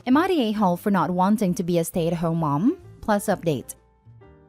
Am I the a-hole for not wanting to be a stay-at-home mom? Plus update.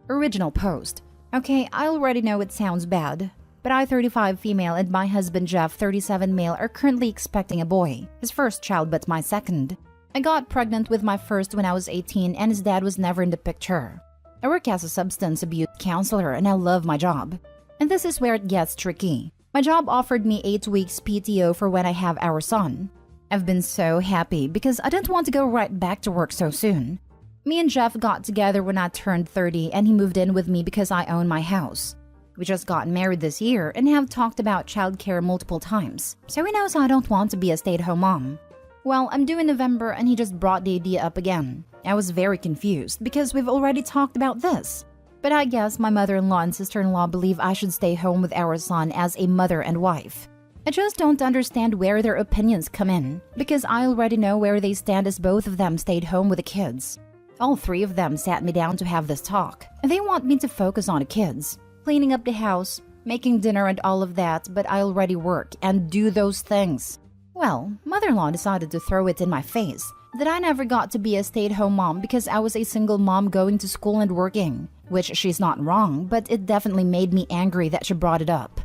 Original post. Okay, I already know it sounds bad, but I, 35 female, and my husband Jeff, 37 male, are currently expecting a boy. His first child, but my second. I got pregnant with my first when I was 18, and his dad was never in the picture. I work as a substance abuse counselor, and I love my job. And this is where it gets tricky. My job offered me 8 weeks PTO for when I have our son. I've been so happy because I didn't want to go right back to work so soon. Me and Jeff got together when I turned 30, and he moved in with me because I own my house. We just got married this year and have talked about childcare multiple times, so he knows I don't want to be a stay-at-home mom. Well, I'm due in November and he just brought the idea up again. I was very confused because we've already talked about this. But I guess my mother-in-law and sister-in-law believe I should stay home with our son as a mother and wife. I just don't understand where their opinions come in, because I already know where they stand as both of them stayed home with the kids. All 3 of them sat me down to have this talk, and they want me to focus on the kids, cleaning up the house, making dinner and all of that, but I already work and do those things. Well, mother-in-law decided to throw it in my face that I never got to be a stay-at-home mom because I was a single mom going to school and working, which she's not wrong, but it definitely made me angry that she brought it up.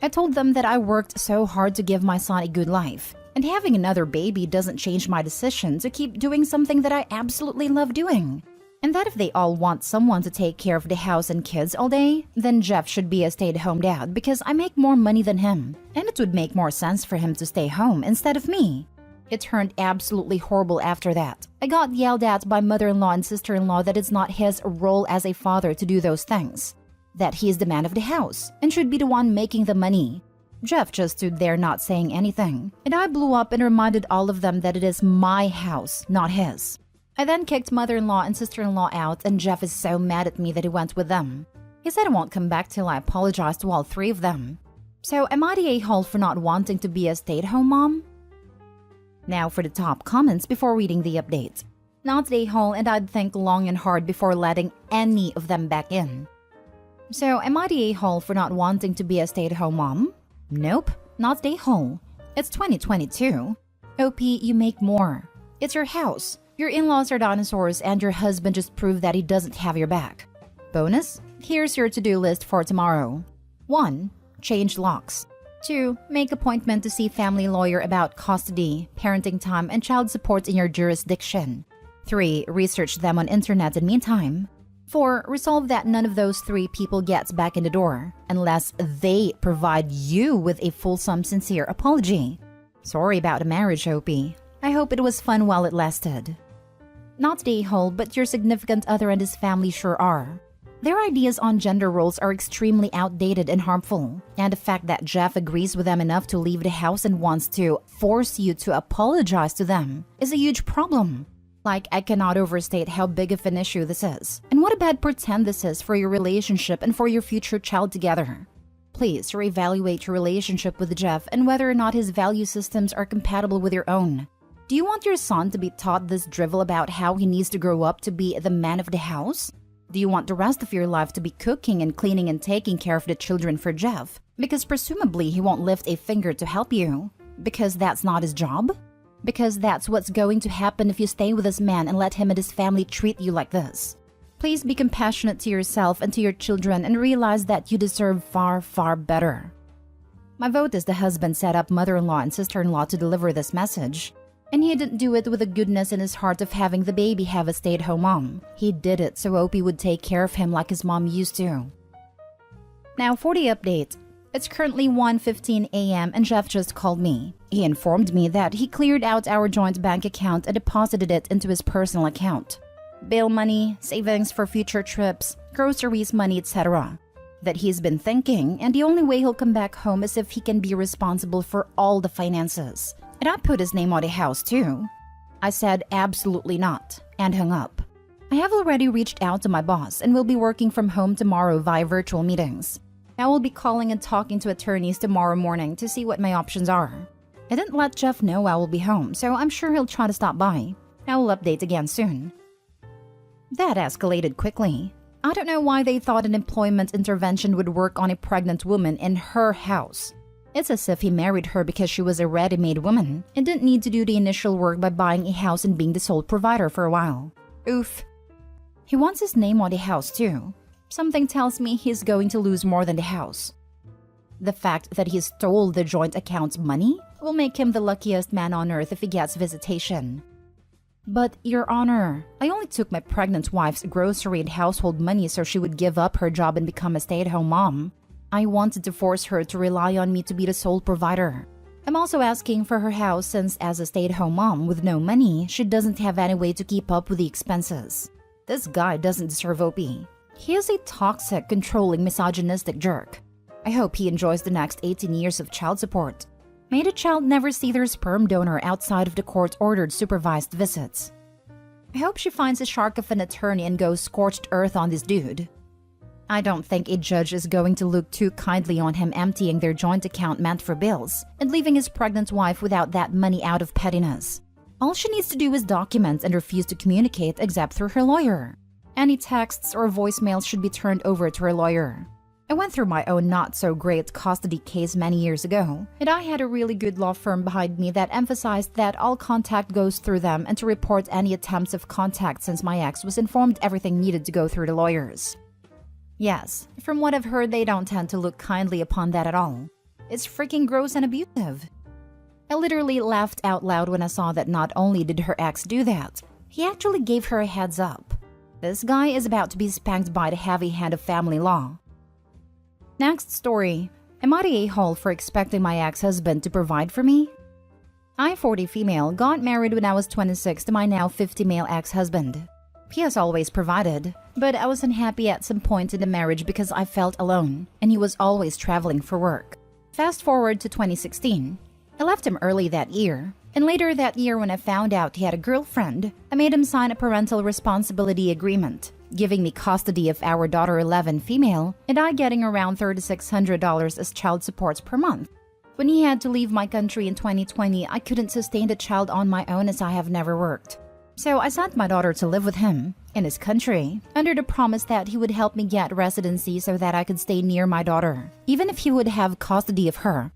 I told them that I worked so hard to give my son a good life, and having another baby doesn't change my decision to keep doing something that I absolutely love doing. And that if they all want someone to take care of the house and kids all day, then Jeff should be a stay-at-home dad because I make more money than him, and it would make more sense for him to stay home instead of me. It turned absolutely horrible after that. I got yelled at by mother-in-law and sister-in-law that it's not his role as a father to do those things, that he is the man of the house and should be the one making the money. Jeff just stood there not saying anything, and I blew up and reminded all of them that it is my house, not his. I then kicked mother-in-law and sister-in-law out, and Jeff is so mad at me that he went with them. He said I won't come back till I apologize to all 3 of them. So am I the a-hole for not wanting to be a stay-at-home mom? Now for the top comments before reading the update. Not the a-hole, and I'd think long and hard before letting any of them back in. So am I the a-hole for not wanting to be a stay-at-home mom? Nope, not the a-hole. It's 2022. OP, you make more. It's your house. Your in-laws are dinosaurs, and your husband just proved that he doesn't have your back. Bonus, here's your to-do list for tomorrow. 1. Change locks. 2. Make appointment to see family lawyer about custody, parenting time, and child support in your jurisdiction. 3. Research them on internet in meantime. 4. Resolve that none of those 3 people gets back in the door, unless they provide you with a fulsome, sincere apology. Sorry about the marriage, OP. I hope it was fun while it lasted. Not the a-hole, but your significant other and his family sure are. Their ideas on gender roles are extremely outdated and harmful, and the fact that Jeff agrees with them enough to leave the house and wants to force you to apologize to them is a huge problem. Like, I cannot overstate how big of an issue this is, and what a bad pretend this is for your relationship and for your future child together. Please reevaluate your relationship with Jeff and whether or not his value systems are compatible with your own. Do you want your son to be taught this drivel about how he needs to grow up to be the man of the house? Do you want the rest of your life to be cooking and cleaning and taking care of the children for Jeff? Because presumably he won't lift a finger to help you. Because that's not his job? Because that's what's going to happen if you stay with this man and let him and his family treat you like this. Please be compassionate to yourself and to your children and realize that you deserve far, far better. My vote is the husband set up mother-in-law and sister-in-law to deliver this message. And he didn't do it with the goodness in his heart of having the baby have a stay-at-home mom. He did it so Opie would take care of him like his mom used to. Now for the update. It's currently 1:15 a.m. and Jeff just called me. He informed me that he cleared out our joint bank account and deposited it into his personal account. Bail money, savings for future trips, groceries money, etc. That he's been thinking, and the only way he'll come back home is if he can be responsible for all the finances. And I put his name on the house too. I said absolutely not, and hung up. I have already reached out to my boss and will be working from home tomorrow via virtual meetings. I will be calling and talking to attorneys tomorrow morning to see what my options are. I didn't let Jeff know I will be home, so I'm sure he'll try to stop by. I will update again soon. That escalated quickly. I don't know why they thought an employment intervention would work on a pregnant woman in her house. It's as if he married her because she was a ready-made woman and didn't need to do the initial work by buying a house and being the sole provider for a while. Oof. He wants his name on the house too. Something tells me he's going to lose more than the house. The fact that he stole the joint account's money will make him the luckiest man on earth if he gets visitation. But, Your Honor, I only took my pregnant wife's grocery and household money so she would give up her job and become a stay-at-home mom. I wanted to force her to rely on me to be the sole provider. I'm also asking for her house since as a stay-at-home mom with no money, she doesn't have any way to keep up with the expenses. This guy doesn't deserve OP. He is a toxic, controlling, misogynistic jerk. I hope he enjoys the next 18 years of child support. May the child never see their sperm donor outside of the court-ordered supervised visits. I hope she finds a shark of an attorney and goes scorched earth on this dude. I don't think a judge is going to look too kindly on him emptying their joint account meant for bills and leaving his pregnant wife without that money out of pettiness. All she needs to do is document and refuse to communicate except through her lawyer. Any texts or voicemails should be turned over to her lawyer. I went through my own not-so-great custody case many years ago, and I had a really good law firm behind me that emphasized that all contact goes through them and to report any attempts of contact since my ex was informed everything needed to go through the lawyers. Yes, from what I've heard, they don't tend to look kindly upon that at all. It's freaking gross and abusive. I literally laughed out loud when I saw that not only did her ex do that, he actually gave her a heads up. This guy is about to be spanked by the heavy hand of family law. Next story. Am I the a-hole for expecting my ex-husband to provide for me? I, 40 female, got married when I was 26 to my now 50 male ex-husband. He has always provided, but I was unhappy at some point in the marriage because I felt alone, and he was always traveling for work. Fast forward to 2016. I left him early that year, and later that year when I found out he had a girlfriend, I made him sign a parental responsibility agreement, giving me custody of our daughter 11 female, and I getting around $3,600 as child supports per month. When he had to leave my country in 2020, I couldn't sustain the child on my own as I have never worked. So I sent my daughter to live with him, in his country, under the promise that he would help me get residency so that I could stay near my daughter, even if he would have custody of her.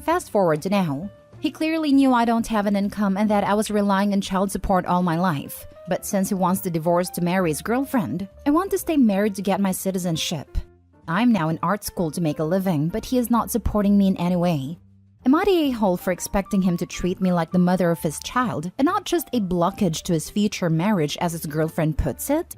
Fast forward to now. He clearly knew I don't have an income and that I was relying on child support all my life. But since he wants to divorce to marry his girlfriend, I want to stay married to get my citizenship. I'm now in art school to make a living, but he is not supporting me in any way. Am I the a-hole for expecting him to treat me like the mother of his child and not just a blockage to his future marriage as his girlfriend puts it?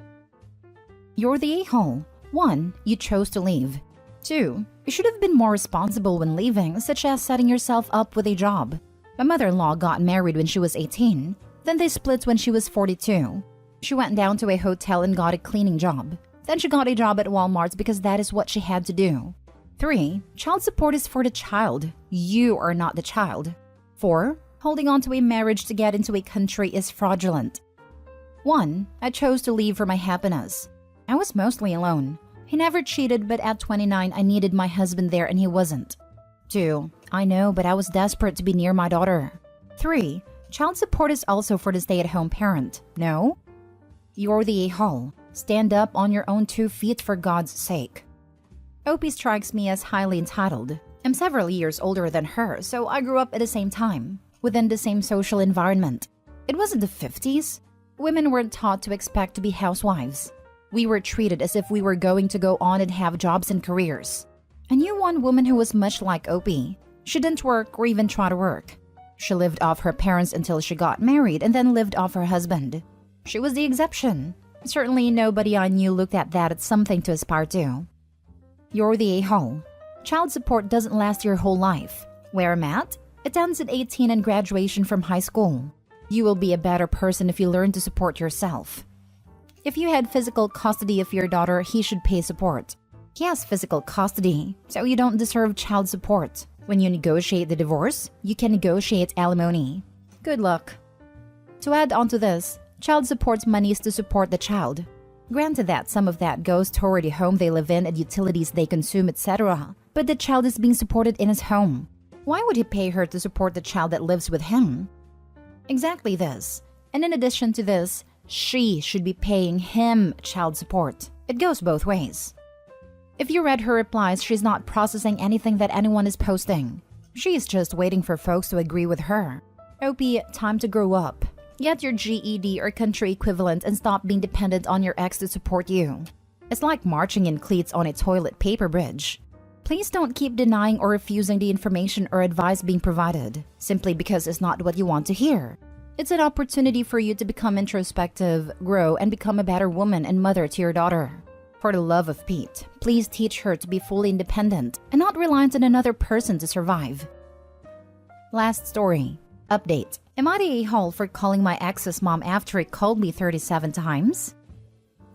You're the a-hole. 1. You chose to leave. 2. You should have been more responsible when leaving, such as setting yourself up with a job. My mother-in-law got married when she was 18. Then they split when she was 42. She went down to a hotel and got a cleaning job. Then she got a job at Walmart because that is what she had to do. 3. Child support is for the child. You are not the child. 4. Holding on to a marriage to get into a country is fraudulent. 1. I chose to leave for my happiness. I was mostly alone. He never cheated, but at 29, I needed my husband there and he wasn't. 2. I know, but I was desperate to be near my daughter. 3. Child support is also for the stay-at-home parent. No? You're the a-hole. Stand up on your own 2 feet for God's sake. Opie strikes me as highly entitled. I'm several years older than her, so I grew up at the same time, within the same social environment. It wasn't the 50s. Women weren't taught to expect to be housewives. We were treated as if we were going to go on and have jobs and careers. I knew one woman who was much like Opie. She didn't work or even try to work. She lived off her parents until she got married and then lived off her husband. She was the exception. Certainly nobody I knew looked at that as something to aspire to. You're the a-hole. Child support doesn't last your whole life. Where I'm at? It ends at 18 and graduation from high school. You will be a better person if you learn to support yourself. If you had physical custody of your daughter, he should pay support. He has physical custody, so you don't deserve child support. When you negotiate the divorce, you can negotiate alimony. Good luck. To add on to this, child support money is to support the child. Granted that some of that goes toward the home they live in and utilities they consume, etc. But the child is being supported in his home. Why would he pay her to support the child that lives with him? Exactly this. And in addition to this, she should be paying him child support. It goes both ways. If you read her replies, she's not processing anything that anyone is posting. She is just waiting for folks to agree with her. OP, time to grow up. Get your GED or country equivalent and stop being dependent on your ex to support you. It's like marching in cleats on a toilet paper bridge. Please don't keep denying or refusing the information or advice being provided, simply because it's not what you want to hear. It's an opportunity for you to become introspective, grow, and become a better woman and mother to your daughter. For the love of Pete, please teach her to be fully independent and not reliant on another person to survive. Last story. Update. Am I the a-hole for calling my ex's mom after he called me 37 times?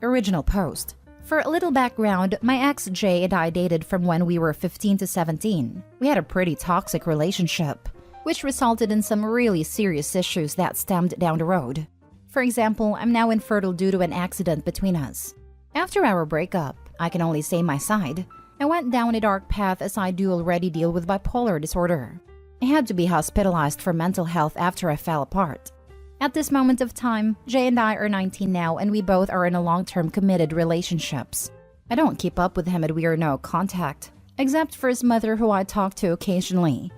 Original post. For a little background, my ex Jay and I dated from when we were 15 to 17. We had a pretty toxic relationship, which resulted in some really serious issues that stemmed down the road. For example, I'm now infertile due to an accident between us. After our breakup, I can only say my side. I went down a dark path as I do already deal with bipolar disorder. I had to be hospitalized for mental health after I fell apart. At this moment of time, Jay and I are 19 now and we both are in a long-term committed relationships. I don't keep up with him and we are no contact, except for his mother who I talk to occasionally.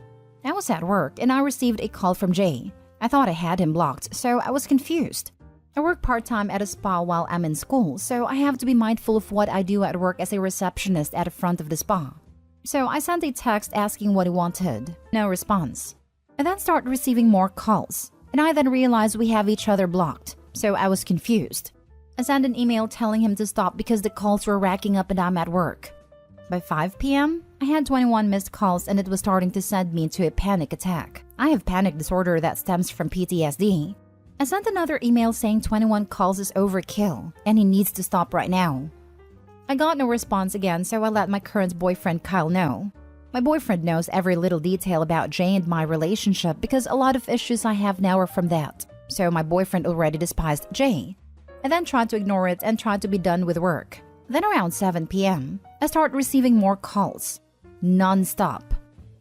I was at work and I received a call from Jay. I thought I had him blocked, so I was confused. I work part-time at a spa while I'm in school, so I have to be mindful of what I do at work as a receptionist at the front of the spa. So I sent a text asking what he wanted. No response. I then start receiving more calls, and I then realized we have each other blocked, so I was confused. I sent an email telling him to stop because the calls were racking up and I'm at work. By 5 p.m., I had 21 missed calls and it was starting to send me into a panic attack. I have panic disorder that stems from PTSD. I sent another email saying 21 calls is overkill and he needs to stop right now. I got no response again, so I let my current boyfriend Kyle know. My boyfriend knows every little detail about Jay and my relationship because a lot of issues I have now are from that. So my boyfriend already despised Jay. I then tried to ignore it and tried to be done with work. Then around 7 p.m., I start receiving more calls. Non-stop.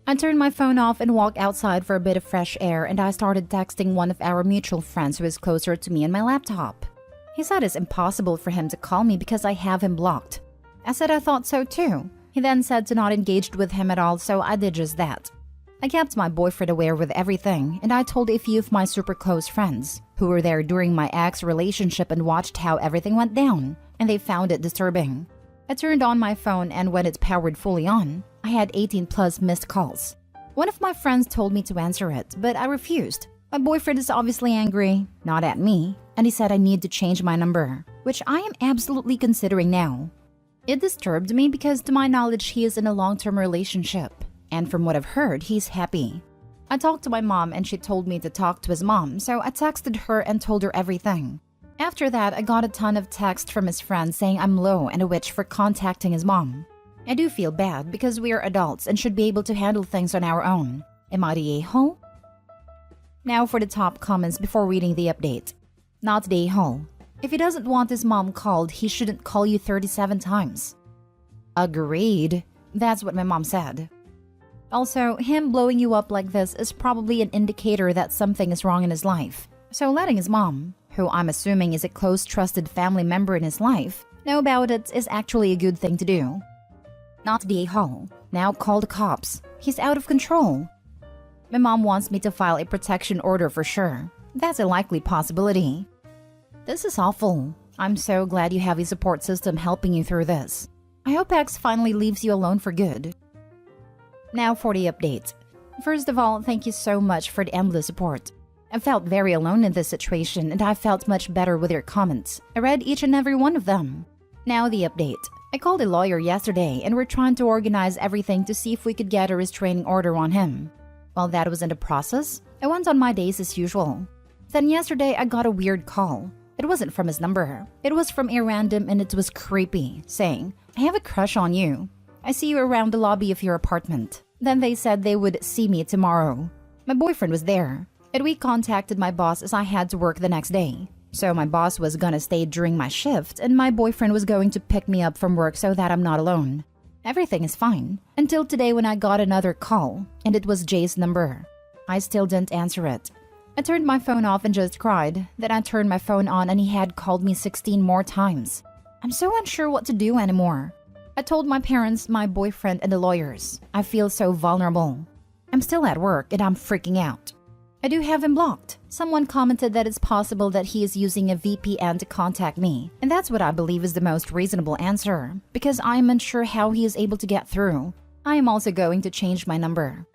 I turned my phone off and walked outside for a bit of fresh air and I started texting one of our mutual friends who is closer to me on my laptop. He said it's impossible for him to call me because I have him blocked. I said I thought so too. He then said to not engage with him at all, so I did just that. I kept my boyfriend aware with everything and I told a few of my super close friends who were there during my ex relationship and watched how everything went down, and they found it disturbing. I turned on my phone and when it's powered fully on, I had 18 plus missed calls. One of my friends told me to answer it, but I refused. My boyfriend is obviously angry, not at me, and he said I need to change my number, which I am absolutely considering now. It disturbed me because to my knowledge he is in a long-term relationship, and from what I've heard, he's happy. I talked to my mom and she told me to talk to his mom, so I texted her and told her everything. After that, I got a ton of texts from his friends saying I'm low and a witch for contacting his mom. I do feel bad because we are adults and should be able to handle things on our own. Am I the a-hole? Now for the top comments before reading the update. Not the a-hole. If he doesn't want his mom called, he shouldn't call you 37 times. Agreed. That's what my mom said. Also, him blowing you up like this is probably an indicator that something is wrong in his life. So letting his mom, who I'm assuming is a close trusted family member in his life, know about it is actually a good thing to do. Not the a-hole. Now call the cops. He's out of control. My mom wants me to file a protection order for sure. That's a likely possibility. This is awful. I'm so glad you have a support system helping you through this. I hope X finally leaves you alone for good. Now for the update. First of all, thank you so much for the endless support. I felt very alone in this situation and I felt much better with your comments. I read each and every one of them. Now the update. I called a lawyer yesterday and we're trying to organize everything to see if we could get a restraining order on him. While that was in the process, I went on my days as usual. Then yesterday I got a weird call. It wasn't from his number. It was from a random and it was creepy, saying, I have a crush on you. I see you around the lobby of your apartment. Then they said they would see me tomorrow. My boyfriend was there, and we contacted my boss as I had to work the next day. So my boss was gonna stay during my shift and my boyfriend was going to pick me up from work so that I'm not alone. Everything is fine, until today when I got another call, and it was Jay's number. I still didn't answer it. I turned my phone off and just cried. Then I turned my phone on and he had called me 16 more times. I'm so unsure what to do anymore. I told my parents, my boyfriend, and the lawyers. I feel so vulnerable. I'm still at work and I'm freaking out. I do have him blocked. Someone commented that it's possible that he is using a VPN to contact me, and that's what I believe is the most reasonable answer, because I am unsure how he is able to get through. I am also going to change my number.